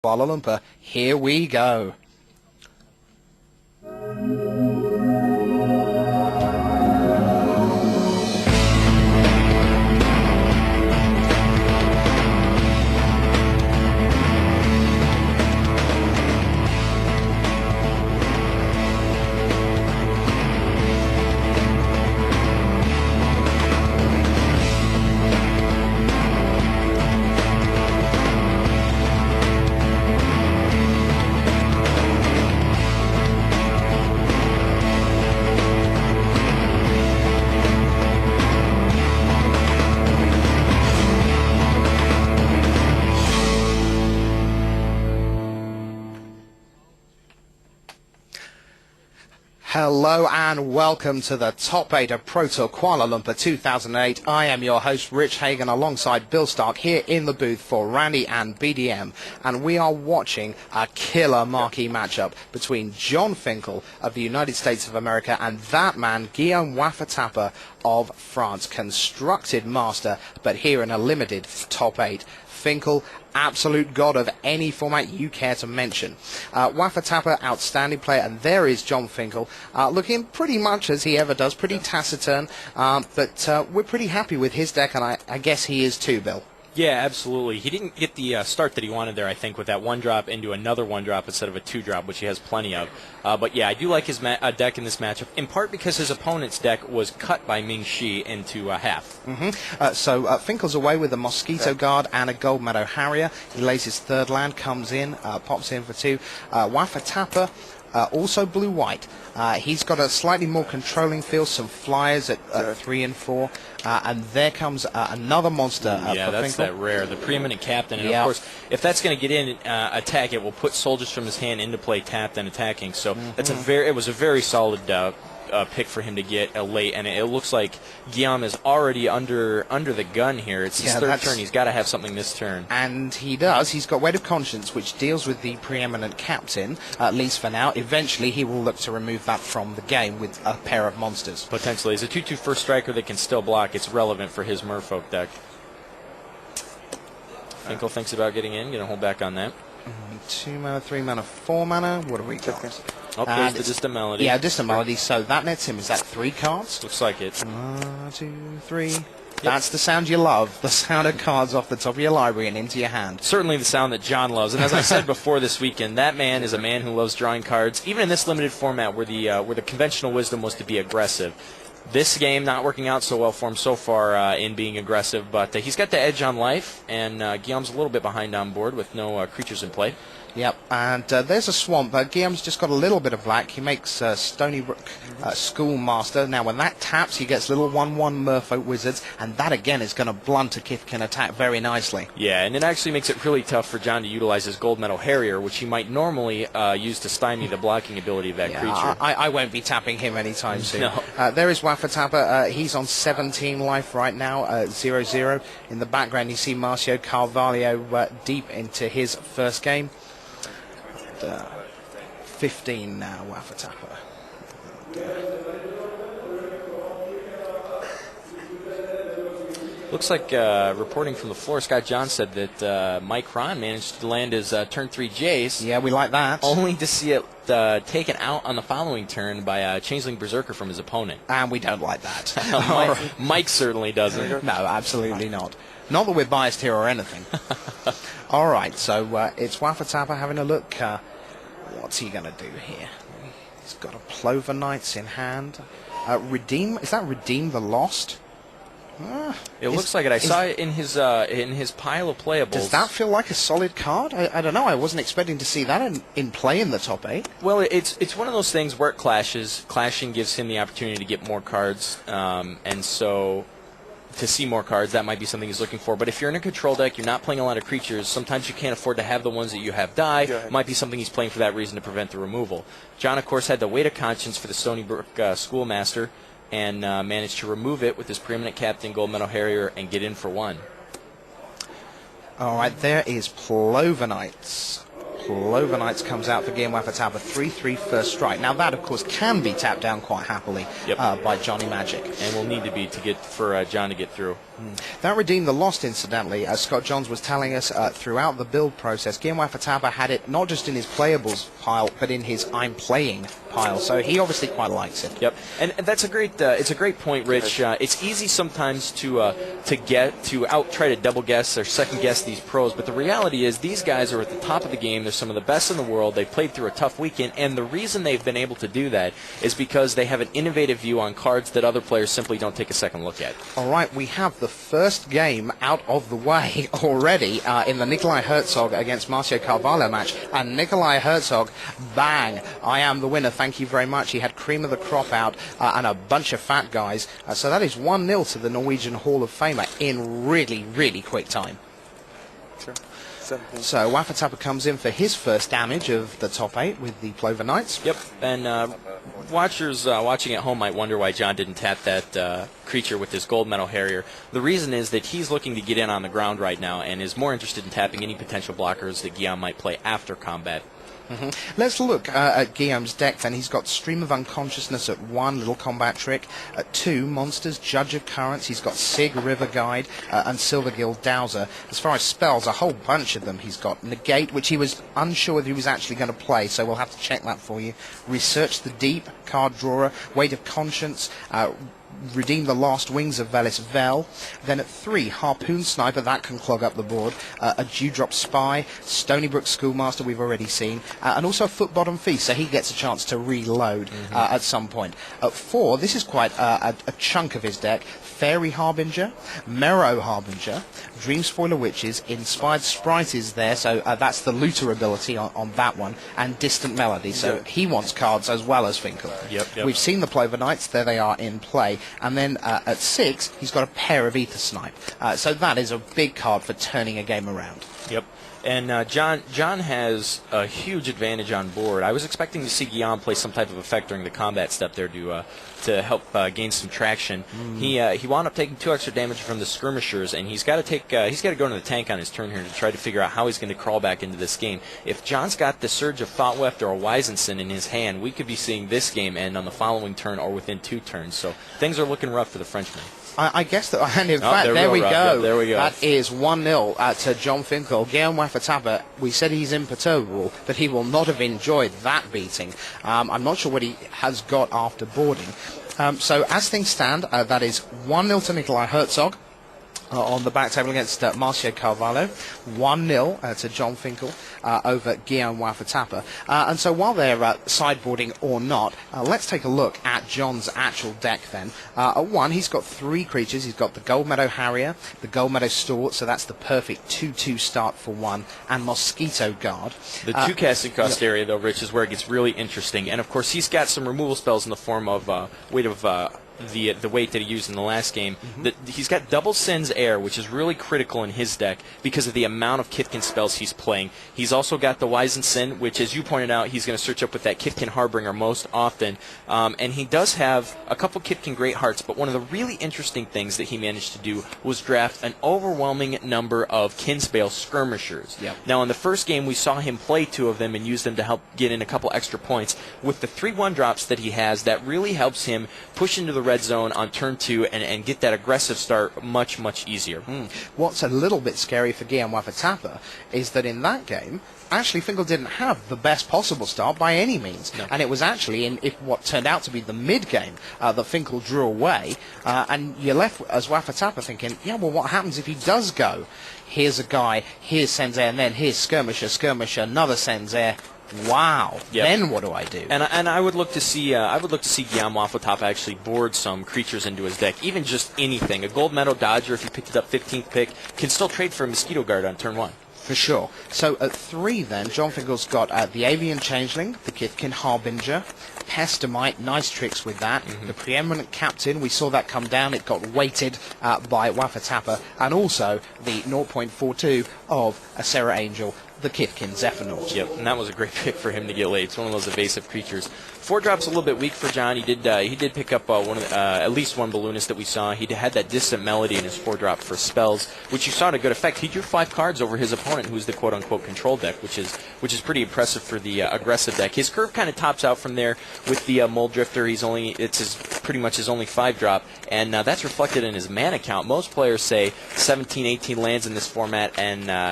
Kuala Lumpur. Here we go. Hello and welcome to the Top 8 of Pro Tour Kuala Lumpur 2008. I am your host Rich Hagan alongside Bill Stark here in the booth for Randy and BDM, and we are watching a killer marquee matchup between John Finkel of the United States of America and that man Guillaume Wafatapa of France. Constructed master, but here in a limited Top 8. Finkel, absolute god of any format you care to mention. Wafatapa, outstanding player, and there is John Finkel, looking pretty much as he ever does, pretty taciturn, but we're pretty happy with his deck, and I guess he is too, Bill. Yeah, absolutely. He didn't get the start that he wanted there, I think, with that one drop into another one drop instead of a two drop, which he has plenty of. But yeah, I do like his deck in this matchup, in part because his opponent's deck was cut by Ming Shi into half. So Finkel's away with a Mosquito Guard and a Gold Meadow Harrier. He lays his third land, comes in, pops in for two. Wafatapa, also blue-white. He's got a slightly more controlling feel, some flyers at 3 and 4, and there comes another monster. Yeah, that's Finkel. that rare, the preeminent captain. And of course, if that's going to get in attack, it will put soldiers from his hand into play tapped and attacking. So that's it was a very solid pick for him to get late, and it looks like Guillaume is already under the gun here. It's his third turn. He's got to have something this turn. And he does. He's got Weight of Conscience, which deals with the preeminent captain, at least for now. Eventually, he will look to remove that from the game with a pair of monsters. Potentially. As a 2/2 first striker that can still block, it's relevant for his Merfolk deck. Finkel thinks about getting in. Going to hold back on that. 2 mana, 3 mana, 4 mana. What do we got? Oh, there's the Distant Melody. Yeah, Distant Melody. So that nets him. Is that 3 cards? Looks like it. 1, 2, 3. That's the sound you love. The sound of cards off the top of your library and into your hand. Certainly the sound that John loves. And as I said before this weekend, that man is a man who loves drawing cards, even in this limited format where the conventional wisdom was to be aggressive. This game not working out so well for him so far in being aggressive, but he's got the edge on life, and Guillaume's a little bit behind on board with no creatures in play. Yep, and there's a swamp. Guillaume's just got a little bit of black. He makes Stony Brook Schoolmaster. Now, when that taps, he gets little 1/1 Merfolk Wizards, and that again is going to blunt a Kithkin attack very nicely. Yeah, and it actually makes it really tough for John to utilize his Gold Metal Harrier, which he might normally use to stymie the blocking ability of that creature. I won't be tapping him anytime soon. No. There is Wafatapa. He's on 17 life right now, 0-0. In the background, you see Marcio Carvalho deep into his first game. 15 now, Wafatapa. Looks like reporting from the floor, Scott John said that Mike Ron managed to land his turn 3 Jace. Yeah, we like that. Only to see it taken out on the following turn by a Changeling Berserker from his opponent. And we don't like that. Mike certainly doesn't. No, absolutely not. Not that we're biased here or anything. All right, so it's Wafatapa having a look. What's he going to do here? He's got a Plover Knights in hand. Redeem? Is that Redeem the Lost? It looks like it. I saw it in his pile of playables. Does that feel like a solid card? I don't know. I wasn't expecting to see that in play in the top 8. Well, it's one of those things where it clashes. Clashing gives him the opportunity to get more cards, and so to see more cards, that might be something he's looking for. But if you're in a control deck, you're not playing a lot of creatures, sometimes you can't afford to have the ones that you have die. Might be something he's playing for that reason to prevent the removal. John, of course, had the Weight of Conscience for the Stony Brook Schoolmaster and managed to remove it with his preeminent captain, Gold Metal Harrier, and get in for 1. All right, there is Plover Knights. Plover Knights comes out for Guillaume Wafatapa, 3/3 first strike. Now that, of course, can be tapped down quite happily by Johnny Magic. And will need to be for John to get through. That redeemed the lost, incidentally. As Scott Johns was telling us throughout the build process, Guillaume Wafatapa had it not just in his playables pile, but in his I'm playing pile. So he obviously quite likes it. Yep, and that's a great. It's a great point, Rich. It's easy sometimes to try to double guess or second guess these pros, but the reality is these guys are at the top of the game. They're some of the best in the world. They played through a tough weekend, and the reason they've been able to do that is because they have an innovative view on cards that other players simply don't take a second look at. All right, we have the first game out of the way already in the Nikolai Herzog against Marcio Carvalho match. And Nikolai Herzog, bang, I am the winner, thank you very much. He had cream of the crop out and a bunch of fat guys. So that is 1-0 to the Norwegian Hall of Famer in really, really quick time. Sure. So Wafatapa comes in for his first damage of the top 8 with the Plover Knights. Yep, and watchers watching at home might wonder why John didn't tap that creature with his gold medal Harrier. The reason is that he's looking to get in on the ground right now and is more interested in tapping any potential blockers that Guillaume might play after combat. Let's look at Guillaume's deck then. He's got Stream of Unconsciousness at 1, Little Combat Trick. At 2, Monsters, Judge of Currents. He's got Sig, River Guide, and Silvergill Dowser. As far as spells, a whole bunch of them. He's got Negate, which he was unsure whether he was actually going to play, so we'll have to check that for you. Research the Deep, Card Drawer, Weight of Conscience, Redeem the Last Wings of Velis Vel. Then at 3, Harpoon Sniper, that can clog up the board. A Dewdrop Spy, Stony Brook Schoolmaster we've already seen, and also a Foot Bottom Feast, so he gets a chance to reload at some point. At 4, this is quite a chunk of his deck. Fairy Harbinger, Merrow Harbinger, Dream Spoiler Witches, Inspired Sprite is there, so that's the looter ability on that one, and Distant Melody, so he wants cards as well as Finkel. Yep. We've seen the Plover Knights, there they are in play, and then at 6, he's got a pair of Ether Snipe, so that is a big card for turning a game around. Yep. And John has a huge advantage on board. I was expecting to see Guillaume play some type of effect during the combat step there to help gain some traction. He wound up taking 2 extra damage from the skirmishers, and he's got to go into the tank on his turn here to try to figure out how he's going to crawl back into this game. If John's got the Surge of Thoughtweft or a Wisenson in his hand, we could be seeing this game end on the following turn or within 2 turns. So things are looking rough for the Frenchman. I guess that, and in fact, there we go. Yeah, there we go. That is 1-0 to John Finkel. Guillaume Wafatapa, we said he's imperturbable, but he will not have enjoyed that beating. I'm not sure what he has got after boarding. So as things stand, that is 1-0 to Nikolai Herzog. On the back table against Marcio Carvalho, 1-0 to John Finkel over Guillaume Wafatapa. And so while they're sideboarding or not, let's take a look at John's actual deck then. At 1, he's got 3 creatures. He's got the Gold Meadow Harrier, the Gold Meadow Stalwart, so that's the perfect 2-2 start for 1, and Mosquito Guard. The 2 casting cost area, though, Rich, is where it gets really interesting. And, of course, he's got some removal spells in the form of weight of... the weight that he used in the last game. He's got Double Sin's Air, which is really critical in his deck because of the amount of Kithkin spells he's playing. He's also got the Wizen Sin, which, as you pointed out, he's going to search up with that Kithkin Harbinger most often. And he does have a couple Kithkin Great Hearts, but one of the really interesting things that he managed to do was draft an overwhelming number of Kinsbale Skirmishers. Yep. Now, in the first game, we saw him play 2 of them and use them to help get in a couple extra points. With the 3 1-drops that he has, that really helps him push into the red zone on turn 2 and get that aggressive start much, much easier. What's a little bit scary for Guillaume Wafatapa is that in that game, actually Finkel didn't have the best possible start by any means. No. And it was actually in what turned out to be the mid-game that Finkel drew away. And you're left as Wafatapa thinking, yeah, well, what happens if he does go? Here's a guy, here's Sen's Air, and then here's Skirmisher, another Sen's Air. Wow. Yep. Then what do I do? And I would look to see Guillaume Wafatapa actually board some creatures into his deck, even just anything. A Gold Meadow Dodger, if he picked it up 15th pick, can still trade for a Mosquito Guard on turn 1. For sure. So at 3 then, John Finkel's got the Avian Changeling, the Kithkin Harbinger, Pestamite, nice tricks with that. The Preeminent Captain, we saw that come down, it got weighted by Wafatapa, and also the 0.42 of a Serra Angel, the Kithkin Zephynaut. Yep, and that was a great pick for him to get late. It's one of those evasive creatures. 4-drop's a little bit weak for John. He did pick up at least one Balloonist that we saw. He had that Distant Melody in his 4-drop for spells, which you saw to good effect. He drew 5 cards over his opponent, who's the quote-unquote control deck, which is pretty impressive for the aggressive deck. His curve kind of tops out from there With the Mold Drifter, pretty much his only 5-drop, and that's reflected in his mana count. Most players say 17, 18 lands in this format, and